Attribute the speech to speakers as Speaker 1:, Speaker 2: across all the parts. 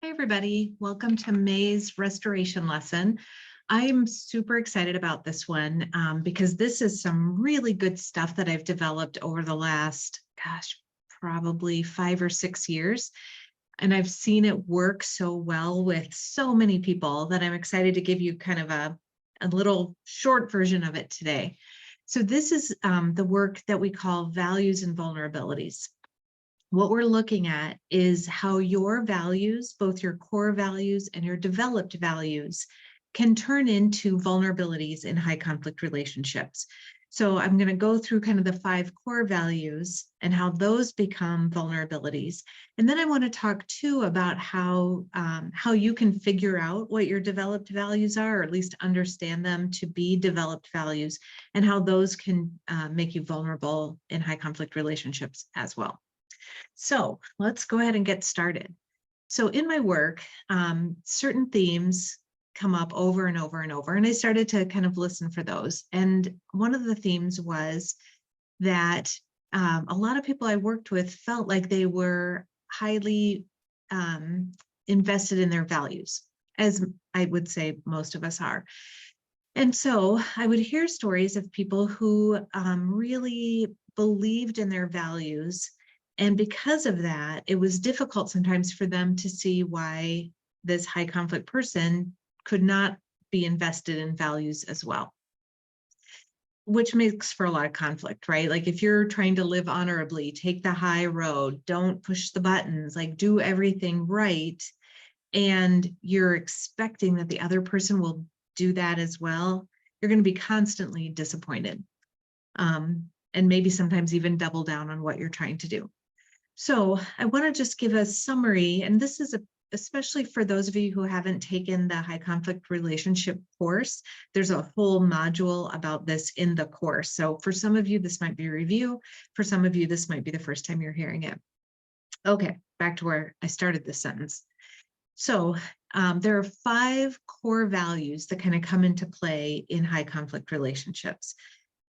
Speaker 1: Hey everybody, welcome to May's restoration lesson. I am super excited about this one because this is some really good stuff that I've developed over the last, probably 5 or 6 years. And I've seen it work so well with so many people that I'm excited to give you kind of a little short version of it today. So this is the work that we call values and vulnerabilities. What we're looking at is how your values, both your core values and your developed values, can turn into vulnerabilities in high conflict relationships. So I'm going to go through kind of the 5 core values and how those become vulnerabilities. And then I want to talk too about how you can figure out what your developed values are, or at least understand them to be developed values, and how those can make you vulnerable in high conflict relationships as well. So let's go ahead and get started. So in my work, certain themes come up over and over and over, and I started to kind of listen for those. And one of the themes was that a lot of people I worked with felt like they were highly invested in their values, as I would say most of us are. And so I would hear stories of people who really believed in their values. And because of that, it was difficult sometimes for them to see why this high conflict person could not be invested in values as well, which makes for a lot of conflict, right? Like if you're trying to live honorably, take the high road, don't push the buttons, like do everything right, and you're expecting that the other person will do that as well, you're going to be constantly disappointed. And maybe sometimes even double down on what you're trying to do. So I want to just give a summary, and this is especially for those of you who haven't taken the high conflict relationship course. There's a whole module about this in the course. So for some of you, this might be a review. For some of you, this might be the first time you're hearing it. Okay, back to where I started this sentence. So there are 5 core values that kind of come into play in high conflict relationships.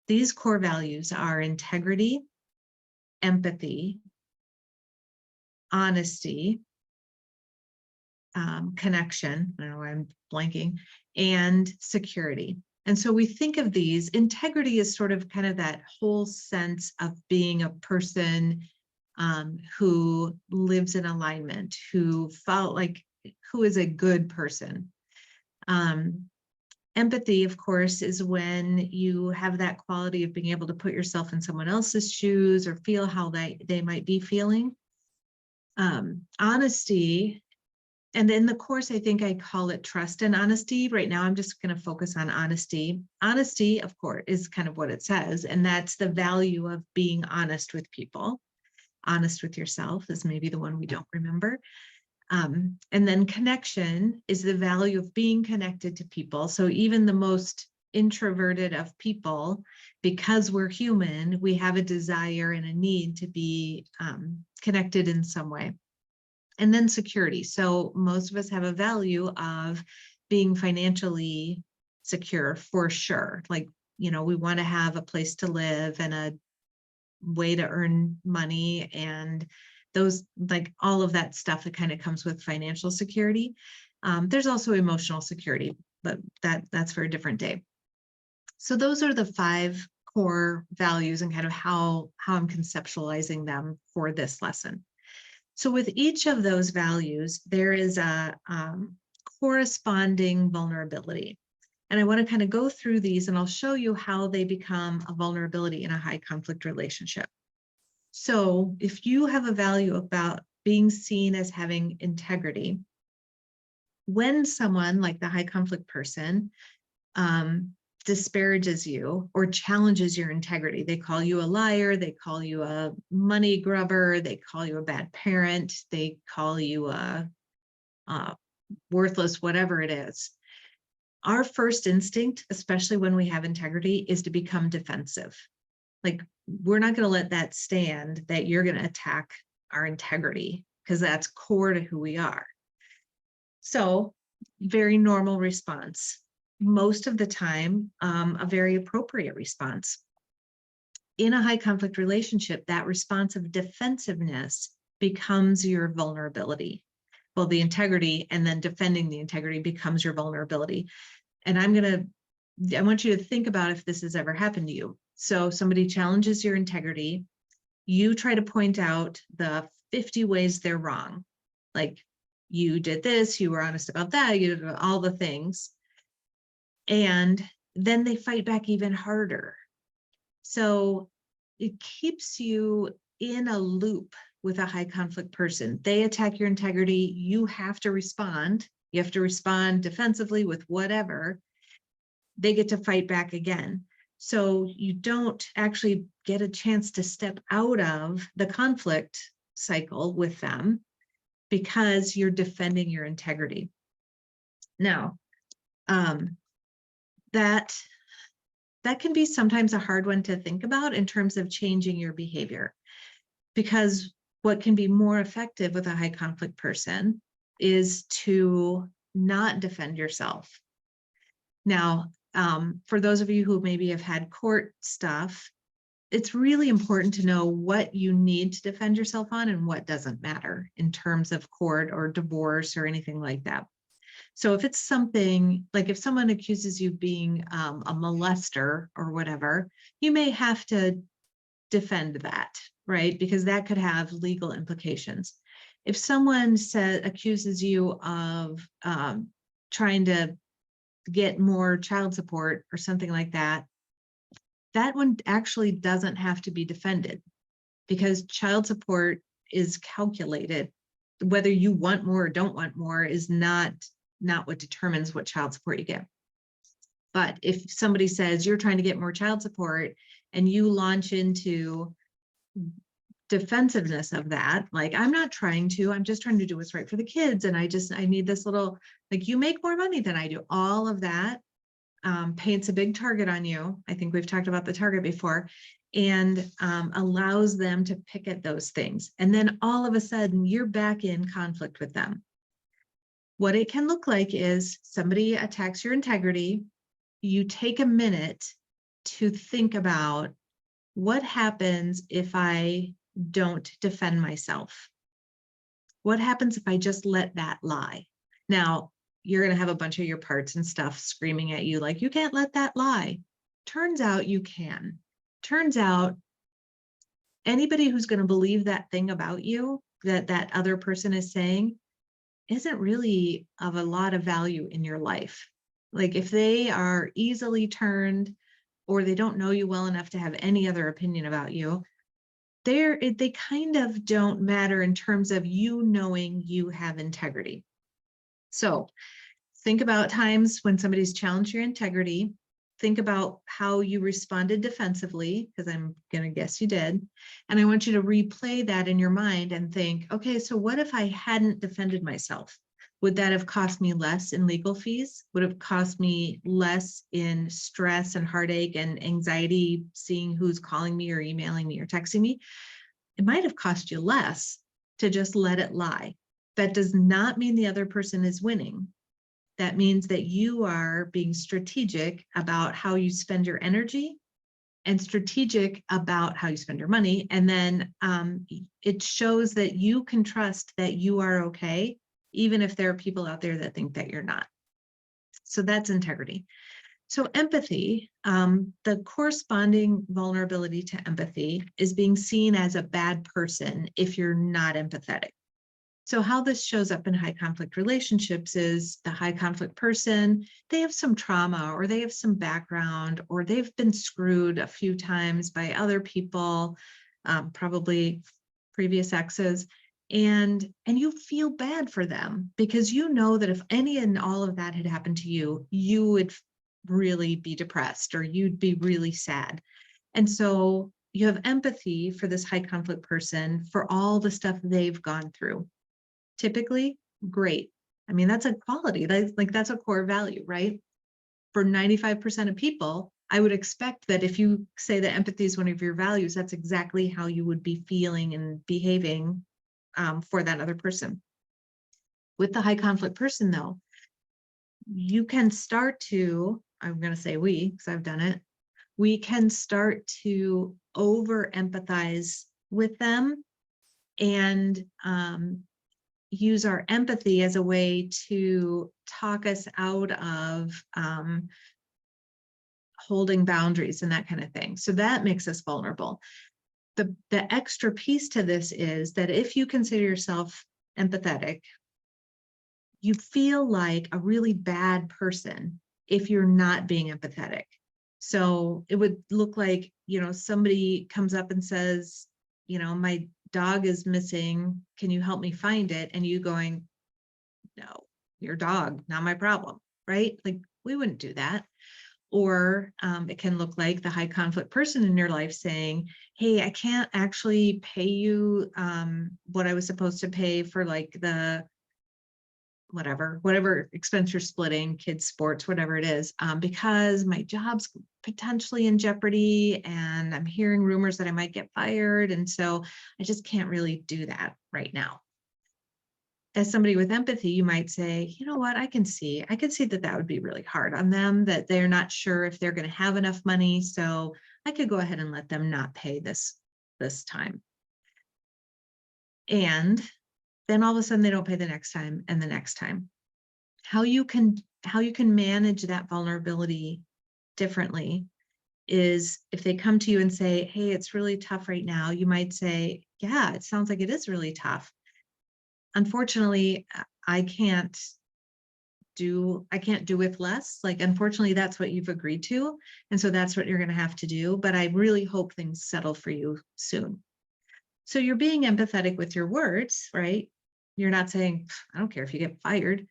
Speaker 1: These core values are integrity, empathy, honesty, connection, I don't know why I'm blanking, and security. And so we think of these, integrity is sort of kind of that whole sense of being a person who lives in alignment, who is a good person. Empathy, of course, is when you have that quality of being able to put yourself in someone else's shoes or feel how they might be feeling. Honesty, and in the course, I think I call it trust and honesty. Right now, I'm just going to focus on honesty. Honesty, of course, is kind of what it says, and that's the value of being honest with people. Honest with yourself is maybe the one we don't remember. And then connection is the value of being connected to people. So even the most introverted of people, because we're human, we have a desire and a need to be connected in some way. And then security. So most of us have a value of being financially secure for sure. Like, we want to have a place to live and a way to earn money, and those, like all of that stuff that kind of comes with financial security. There's also emotional security, but that's for a different day. So those are the 5 core values and kind of how I'm conceptualizing them for this lesson. So with each of those values, there is a corresponding vulnerability. And I want to kind of go through these, and I'll show you how they become a vulnerability in a high conflict relationship. So if you have a value about being seen as having integrity, when someone like the high conflict person disparages you or challenges your integrity, they call you a liar, they call you a money grubber, they call you a bad parent, they call you a worthless, whatever it is. Our first instinct, especially when we have integrity, is to become defensive. Like, we're not going to let that stand, that you're going to attack our integrity, because that's core to who we are. So, very normal response. Most of the time, a very appropriate response. In a high conflict relationship, that response of defensiveness becomes your vulnerability. well, the integrity, and then defending the integrity becomes your vulnerability. And I want you to think about if this has ever happened to you. So somebody challenges your integrity, you try to point out the 50 ways they're wrong. Like, you did this, you were honest about that, you did all the things. And then they fight back even harder. So it keeps you in a loop with a high conflict person. They attack your integrity, you have to respond. You have to respond defensively with whatever. They get to fight back again. So you don't actually get a chance to step out of the conflict cycle with them because you're defending your integrity. Now, that can be sometimes a hard one to think about in terms of changing your behavior, because what can be more effective with a high conflict person is to not defend yourself. Now, for those of you who maybe have had court stuff, it's really important to know what you need to defend yourself on and what doesn't matter in terms of court or divorce or anything like that. So if it's something like, if someone accuses you of being a molester or whatever, you may have to defend that, right? Because that could have legal implications. If someone accuses you of trying to get more child support or something like that, that one actually doesn't have to be defended, because child support is calculated. Whether you want more or don't want more is not what determines what child support you get. But if somebody says you're trying to get more child support and you launch into defensiveness of that, like, I'm not trying to, I'm just trying to do what's right for the kids, and I need this little, like, you make more money than I do, all of that paints a big target on you. I think we've talked about the target before, and allows them to pick at those things. And then all of a sudden you're back in conflict with them. What it can look like is somebody attacks your integrity. You take a minute to think about, what happens if I don't defend myself? What happens if I just let that lie? Now, you're going to have a bunch of your parts and stuff screaming at you like, you can't let that lie. Turns out you can. Turns out anybody who's going to believe that thing about you that that other person is saying isn't really of a lot of value in your life. Like, if they are easily turned, or they don't know you well enough to have any other opinion about you, they kind of don't matter in terms of you knowing you have integrity. So think about times when somebody's challenged your integrity. Think about how you responded defensively, because I'm going to guess you did. And I want you to replay that in your mind and think, okay, so what if I hadn't defended myself? Would that have cost me less in legal fees? Would have cost me less in stress and heartache and anxiety, seeing who's calling me or emailing me or texting me? It might have cost you less to just let it lie. That does not mean the other person is winning. That means that you are being strategic about how you spend your energy and strategic about how you spend your money. And then it shows that you can trust that you are okay, even if there are people out there that think that you're not. So that's integrity. So empathy, the corresponding vulnerability to empathy is being seen as a bad person if you're not empathetic. So how this shows up in high conflict relationships is the high conflict person, they have some trauma, or they have some background, or they've been screwed a few times by other people, probably previous exes. And you feel bad for them, because you know that if any and all of that had happened to you, you would really be depressed, or you'd be really sad. And so you have empathy for this high conflict person for all the stuff they've gone through. Typically, great. I mean, that's a quality, that's a core value, right? For 95% of people, I would expect that if you say that empathy is one of your values, that's exactly how you would be feeling and behaving for that other person. With the high conflict person, though, you can start to, I'm going to say we, because I've done it, we can start to over empathize with them, and use our empathy as a way to talk us out of holding boundaries and that kind of thing. So that makes us vulnerable. The extra piece to this is that if you consider yourself empathetic, you feel like a really bad person if you're not being empathetic. So it would look like, somebody comes up and says, my dog is missing. Can you help me find it? And you going, no, your dog, not my problem, right? Like, we wouldn't do that. Or it can look like the high conflict person in your life saying, hey, I can't actually pay you what I was supposed to pay for like the whatever expense you're splitting, kids sports, whatever it is, because my job's potentially in jeopardy and I'm hearing rumors that I might get fired. And so I just can't really do that right now. As somebody with empathy, you might say, you know what, I can see that would be really hard on them, that they're not sure if they're going to have enough money. So I could go ahead and let them not pay this time. And then all of a sudden they don't pay the next time and the next time. How you can manage that vulnerability differently is if they come to you and say, hey, it's really tough right now, you might say, yeah, it sounds like it is really tough. Unfortunately, I can't do with less. Like, unfortunately, that's what you've agreed to. And so that's what you're going to have to do. But I really hope things settle for you soon. So you're being empathetic with your words, right? You're not saying, I don't care if you get fired.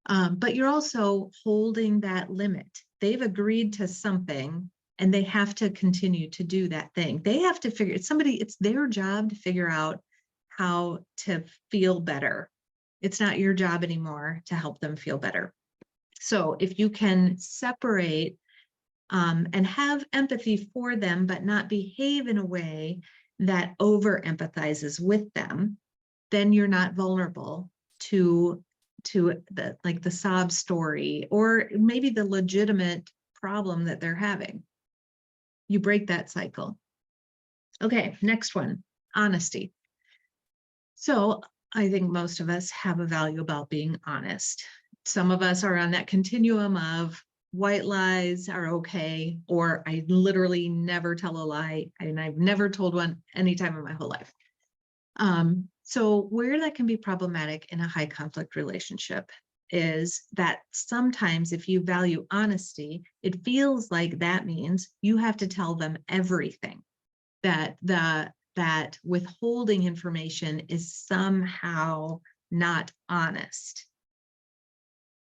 Speaker 1: But you're also holding that limit. They've agreed to something and they have to continue to do that thing. They have to figure, it's their job to figure out how to feel better. It's not your job anymore to help them feel better. So if you can separate and have empathy for them, but not behave in a way that over empathizes with them, then you're not vulnerable to the sob story or maybe the legitimate problem that they're having. You break that cycle. Okay, next one, honesty. So I think most of us have a value about being honest. Some of us are on that continuum of white lies are okay, or I literally never tell a lie, and I've never told one any time in my whole life. So where that can be problematic in a high conflict relationship is that sometimes if you value honesty, it feels like that means you have to tell them everything, that withholding information is somehow not honest.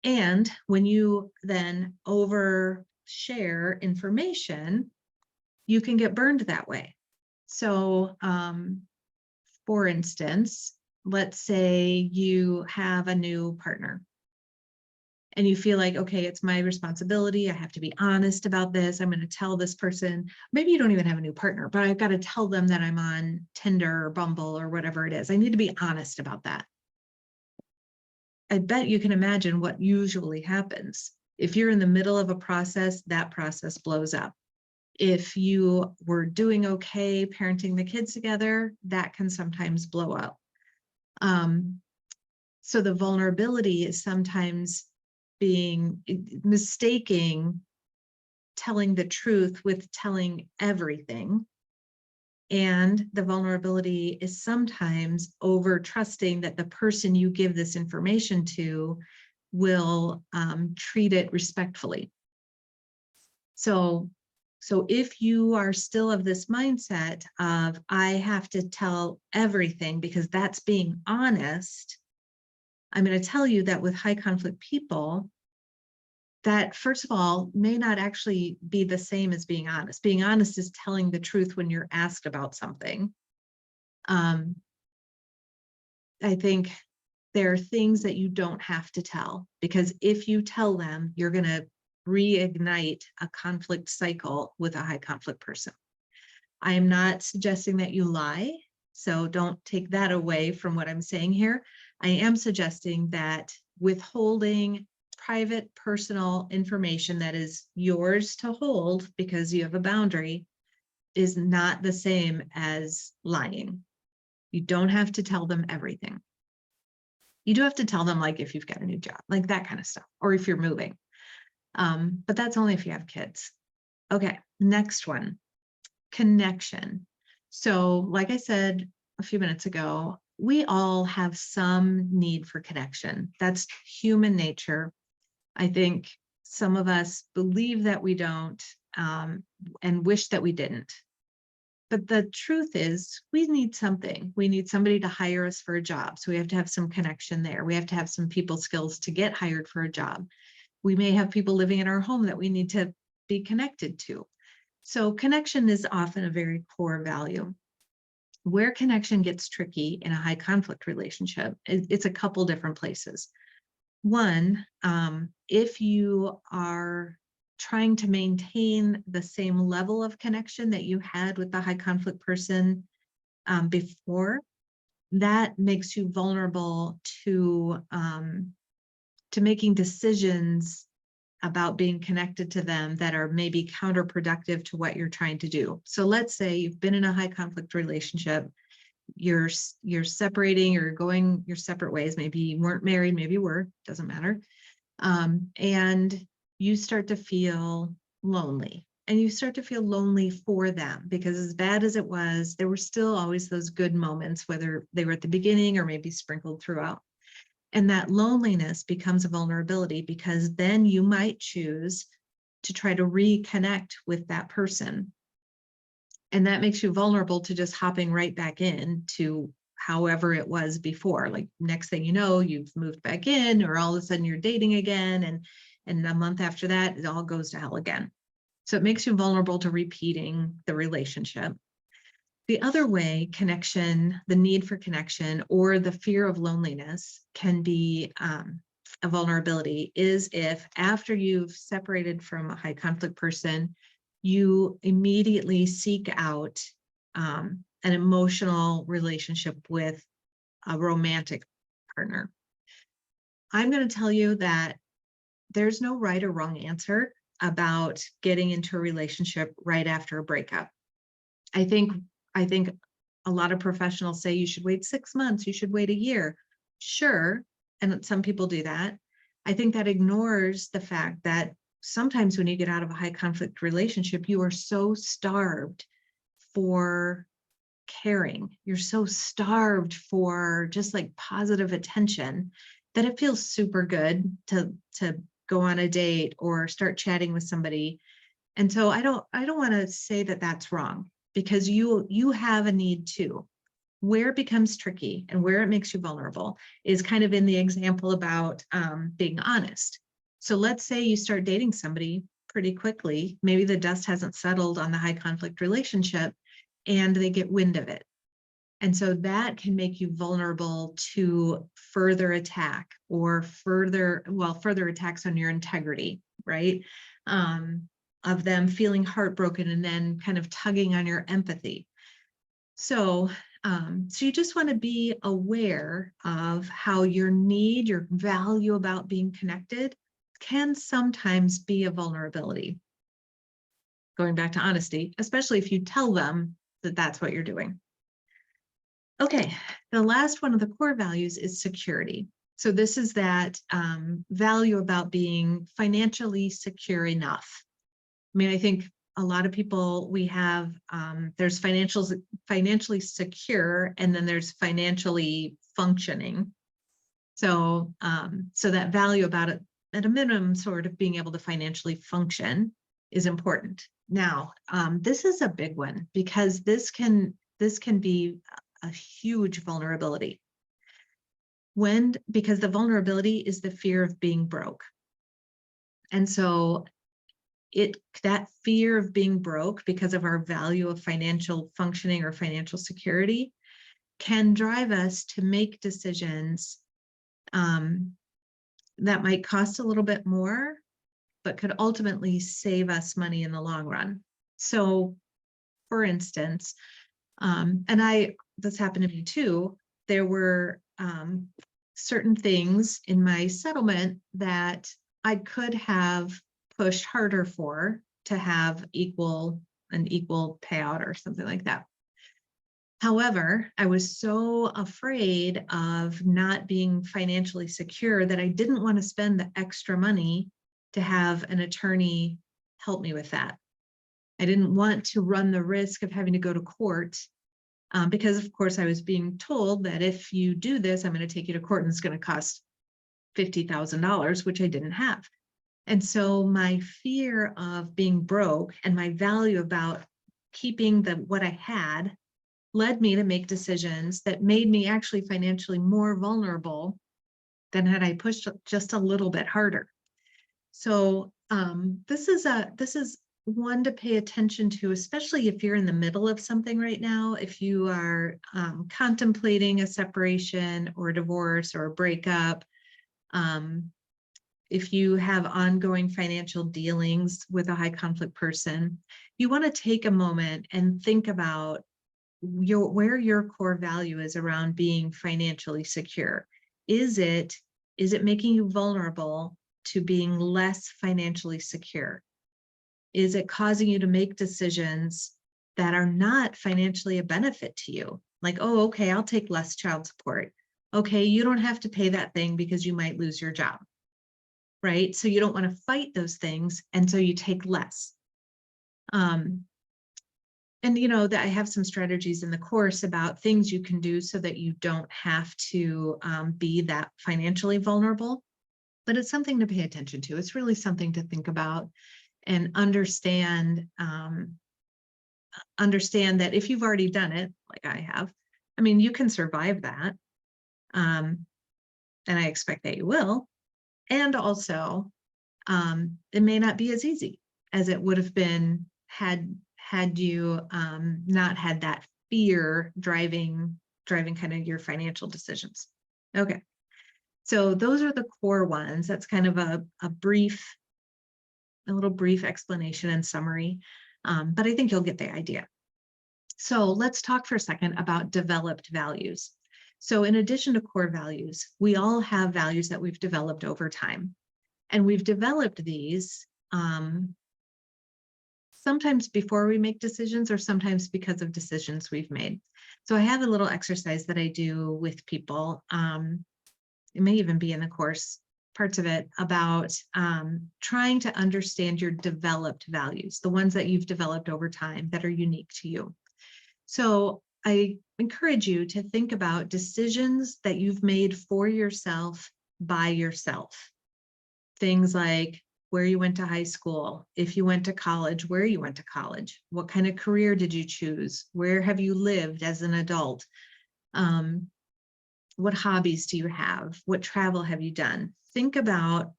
Speaker 1: And when you then overshare information, you can get burned that way. So, for instance, let's say you have a new partner and you feel like, okay, it's my responsibility. I have to be honest about this. I'm going to tell this person, maybe you don't even have a new partner, but I've got to tell them that I'm on Tinder or Bumble or whatever it is. I need to be honest about that. I bet you can imagine what usually happens. If you're in the middle of a process, that process blows up. If you were doing okay parenting the kids together, that can sometimes blow up. So the vulnerability is sometimes mistaking telling the truth with telling everything. And the vulnerability is sometimes over trusting that the person you give this information to will treat it respectfully. So if you are still of this mindset of, I have to tell everything because that's being honest, I'm going to tell you that with high conflict people, that first of all, may not actually be the same as being honest. Being honest is telling the truth when you're asked about something. I think there are things that you don't have to tell, because if you tell them, you're going to reignite a conflict cycle with a high conflict person. I am not suggesting that you lie, so don't take that away from what I'm saying here. I am suggesting that withholding private, personal information that is yours to hold because you have a boundary is not the same as lying. You don't have to tell them everything. You do have to tell them, like, if you've got a new job, like that kind of stuff, or if you're moving. But that's only if you have kids. Okay, next one, connection. So, like I said a few minutes ago, we all have some need for connection. That's human nature. I think some of us believe that we don't, and wish that we didn't. But the truth is, we need something. We need somebody to hire us for a job. So we have to have some connection there. We have to have some people skills to get hired for a job. We may have people living in our home that we need to be connected to. So connection is often a very core value. Where connection gets tricky in a high conflict relationship, it's a couple different places. One, if you are trying to maintain the same level of connection that you had with the high conflict person before, that makes you vulnerable to making decisions about being connected to them that are maybe counterproductive to what you're trying to do. So let's say you've been in a high conflict relationship, you're separating or going your separate ways. Maybe you weren't married, maybe you were, doesn't matter. And you start to feel lonely, and you start to feel lonely for them, because as bad as it was, there were still always those good moments, whether they were at the beginning or maybe sprinkled throughout. And that loneliness becomes a vulnerability, because then you might choose to try to reconnect with that person. And that makes you vulnerable to just hopping right back in to however it was before. Like, next thing you know, you've moved back in, or all of a sudden you're dating again. And a month after that, it all goes to hell again. So it makes you vulnerable to repeating the relationship. The other way connection, the need for connection, or the fear of loneliness can be a vulnerability, is if after you've separated from a high conflict person, you immediately seek out an emotional relationship with a romantic partner. I'm going to tell you that there's no right or wrong answer about getting into a relationship right after a breakup. I think a lot of professionals say you should wait 6 months, you should wait a year. Sure, and some people do that. I think that ignores the fact that sometimes when you get out of a high conflict relationship, you are so starved for caring. You're so starved for just like positive attention that it feels super good to go on a date or start chatting with somebody. And so I don't want to say that that's wrong, because you have a need too. Where it becomes tricky and where it makes you vulnerable is kind of in the example about being honest. So let's say you start dating somebody pretty quickly, maybe the dust hasn't settled on the high conflict relationship, and they get wind of it. And so that can make you vulnerable to further attack, or further attacks on your integrity, right? Of them feeling heartbroken and then kind of tugging on your empathy. So you just want to be aware of how your need, your value about being connected can sometimes be a vulnerability. Going back to honesty, especially if you tell them that that's what you're doing. Okay, the last one of the core values is security. So this is that value about being financially secure enough. I mean, I think a lot of people, we have, there's financially secure, and then there's financially functioning. So, so that value about it, at a minimum, sort of being able to financially function is important. Now, this is a big one, because this can be a huge vulnerability. Because the vulnerability is the fear of being broke. And so that fear of being broke, because of our value of financial functioning or financial security, can drive us to make decisions that might cost a little bit more, but could ultimately save us money in the long run. So, for instance, this happened to me too, there were certain things in my settlement that I could have pushed harder for to have an equal payout or something like that. However, I was so afraid of not being financially secure that I didn't want to spend the extra money to have an attorney help me with that. I didn't want to run the risk of having to go to court because, of course, I was being told that if you do this, I'm going to take you to court and it's going to cost $50,000, which I didn't have. And so my fear of being broke and my value about keeping what I had led me to make decisions that made me actually financially more vulnerable than had I pushed just a little bit harder. So this is one to pay attention to, especially if you're in the middle of something right now. If you are contemplating a separation or a divorce or a breakup, if you have ongoing financial dealings with a high conflict person, you want to take a moment and think about where your core value is around being financially secure. Is it making you vulnerable to being less financially secure? Is it causing you to make decisions that are not financially a benefit to you? Like, oh, okay, I'll take less child support. Okay, you don't have to pay that thing because you might lose your job, right? So you don't want to fight those things, and so you take less. And that I have some strategies in the course about things you can do so that you don't have to be that financially vulnerable. But it's something to pay attention to. It's really something to think about and understand that if you've already done it, like I have, I mean, you can survive that. And I expect that you will. And also, it may not be as easy as it would have been had you not had that fear driving kind of your financial decisions. Okay, so those are the core ones. That's kind of a little brief explanation and summary, but I think you'll get the idea. So let's talk for a second about developed values. So in addition to core values, we all have values that we've developed over time. And we've developed these sometimes before we make decisions or sometimes because of decisions we've made. So I have a little exercise that I do with people. It may even be in the course, parts of it, about trying to understand your developed values, the ones that you've developed over time that are unique to you. So I encourage you to think about decisions that you've made for yourself by yourself. Things like where you went to high school, if you went to college, where you went to college, what kind of career did you choose, where have you lived as an adult, what hobbies do you have, what travel have you done. Think about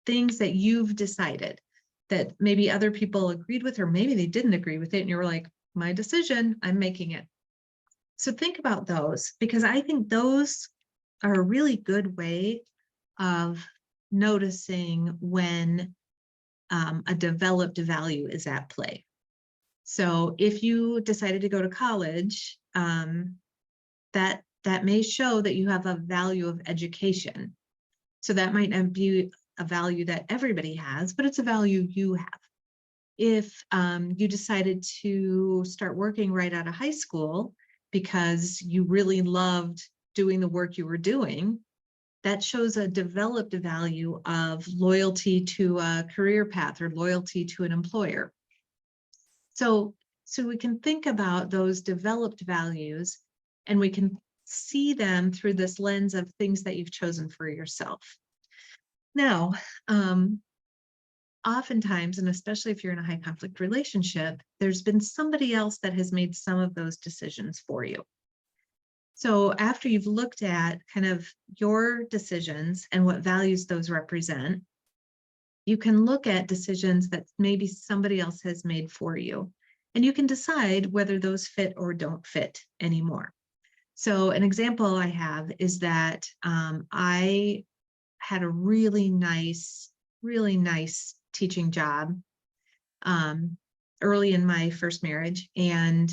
Speaker 1: things that you've decided that maybe other people agreed with, or maybe they didn't agree with it, and you were like, my decision, I'm making it. So think about those, because I think those are a really good way of noticing when a developed value is at play. So if you decided to go to college, that may show that you have a value of education. So that might not be a value that everybody has, but it's a value you have. If you decided to start working right out of high school because you really loved doing the work you were doing, that shows a developed value of loyalty to a career path or loyalty to an employer. So we can think about those developed values, and we can see them through this lens of things that you've chosen for yourself. Now, oftentimes, and especially if you're in a high conflict relationship, there's been somebody else that has made some of those decisions for you. So after you've looked at kind of your decisions and what values those represent, you can look at decisions that maybe somebody else has made for you, and you can decide whether those fit or don't fit anymore. So an example I have is that I had a really nice teaching job early in my first marriage, and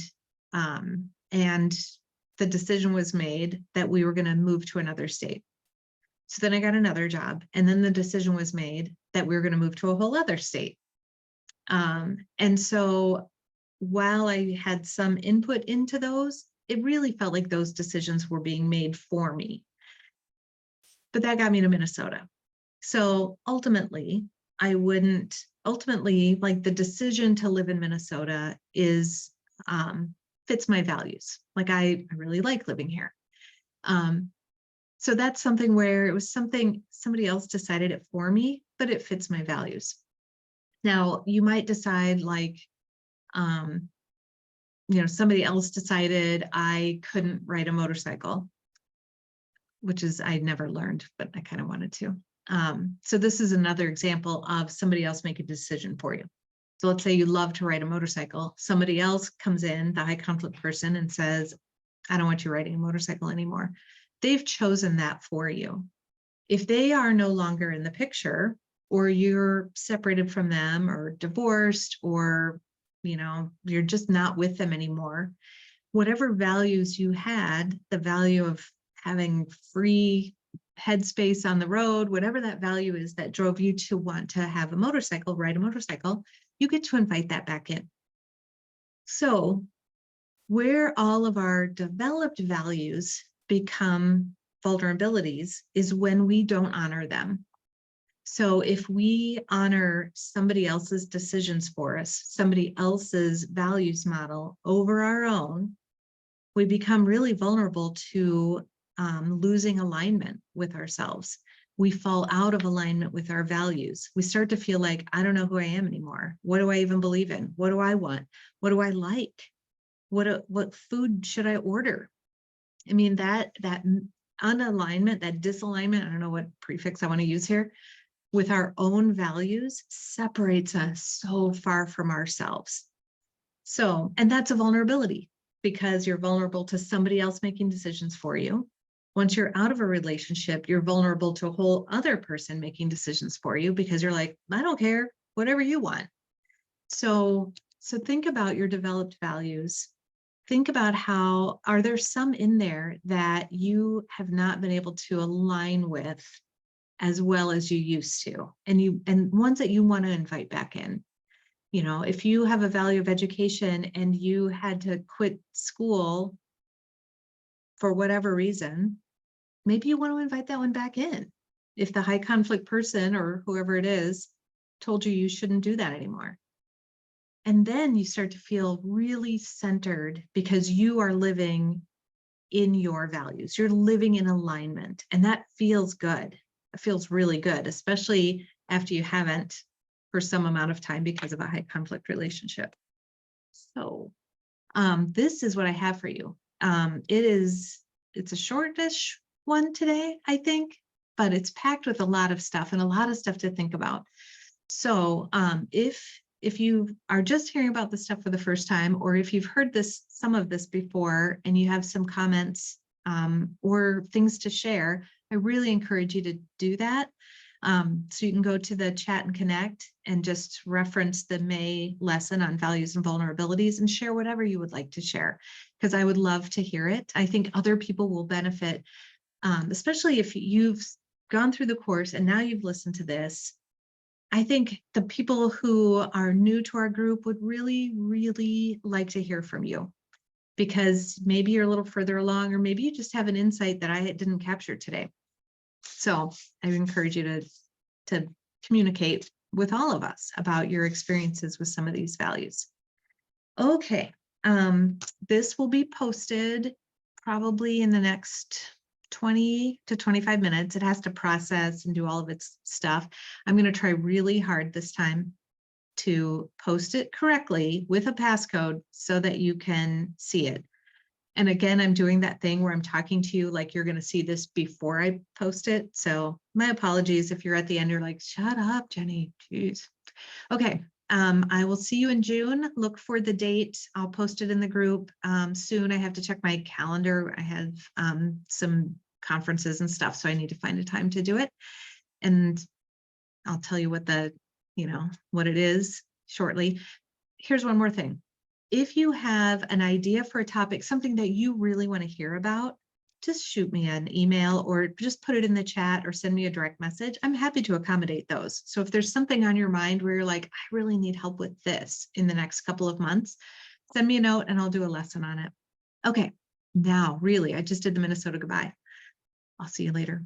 Speaker 1: the decision was made that we were going to move to another state. So then I got another job, and then the decision was made that we were going to move to a whole other state. And so while I had some input into those, it really felt like those decisions were being made for me. But that got me to Minnesota. So ultimately, like the decision to live in Minnesota is fits my values. Like I really like living here. So that's something where it was something somebody else decided it for me, but it fits my values. Now you might decide like, somebody else decided I couldn't ride a motorcycle, which is I never learned, but I kind of wanted to. So this is another example of somebody else make a decision for you. So let's say you love to ride a motorcycle. Somebody else comes in, the high conflict person, and says, I don't want you riding a motorcycle anymore. They've chosen that for you. If they are no longer in the picture, or you're separated from them or divorced, or you're just not with them anymore, whatever values you had, the value of having free headspace on the road, whatever that value is that drove you to want to have a motorcycle, ride a motorcycle, you get to invite that back in. So where all of our developed values become vulnerabilities is when we don't honor them. So if we honor somebody else's decisions for us, somebody else's values model over our own, we become really vulnerable to losing alignment with ourselves. We fall out of alignment with our values. We start to feel like, I don't know who I am anymore. What do I even believe in? What do I want? What do I like? What food should I order? I mean, that unalignment, that disalignment, I don't know what prefix I want to use here, with our own values separates us so far from ourselves. So, and that's a vulnerability because you're vulnerable to somebody else making decisions for you. Once you're out of a relationship, you're vulnerable to a whole other person making decisions for you because you're like, I don't care, whatever you want. So think about your developed values. Think about are there some in there that you have not been able to align with as well as you used to, and ones that you want to invite back in. If you have a value of education and you had to quit school for whatever reason, maybe you want to invite that one back in. If the high conflict person or whoever it is told you shouldn't do that anymore. And then you start to feel really centered because you are living in your values. You're living in alignment, and that feels good. It feels really good, especially after you haven't for some amount of time because of a high conflict relationship. So this is what I have for you. It's a shortish one today, I think, but it's packed with a lot of stuff and a lot of stuff to think about. So if you are just hearing about this stuff for the first time, or if you've heard some of this before and you have some comments or things to share, I really encourage you to do that. So you can go to the chat and connect and just reference the May lesson on values and vulnerabilities and share whatever you would like to share, because I would love to hear it. I think other people will benefit, especially if you've gone through the course and now you've listened to this. I think the people who are new to our group would really, really like to hear from you, because maybe you're a little further along, or maybe you just have an insight that I didn't capture today. So I encourage you to communicate with all of us about your experiences with some of these values. Okay, this will be posted probably in the next 20 to 25 minutes. It has to process and do all of its stuff. I'm going to try really hard this time to post it correctly with a passcode so that you can see it. And again, I'm doing that thing where I'm talking to you like you're going to see this before I post it. So my apologies if you're at the end, you're like, shut up, Jenny. Jeez. Okay. I will see you in June. Look for the date. I'll post it in the group soon. I have to check my calendar. I have some conferences and stuff, so I need to find a time to do it. And I'll tell you what what it is shortly. Here's one more thing. If you have an idea for a topic, something that you really want to hear about, just shoot me an email or just put it in the chat or send me a direct message. I'm happy to accommodate those. So if there's something on your mind where you're like, I really need help with this in the next couple of months, Send me a note and I'll do a lesson on it. Okay, now really, I just did the Minnesota goodbye. I'll see you later.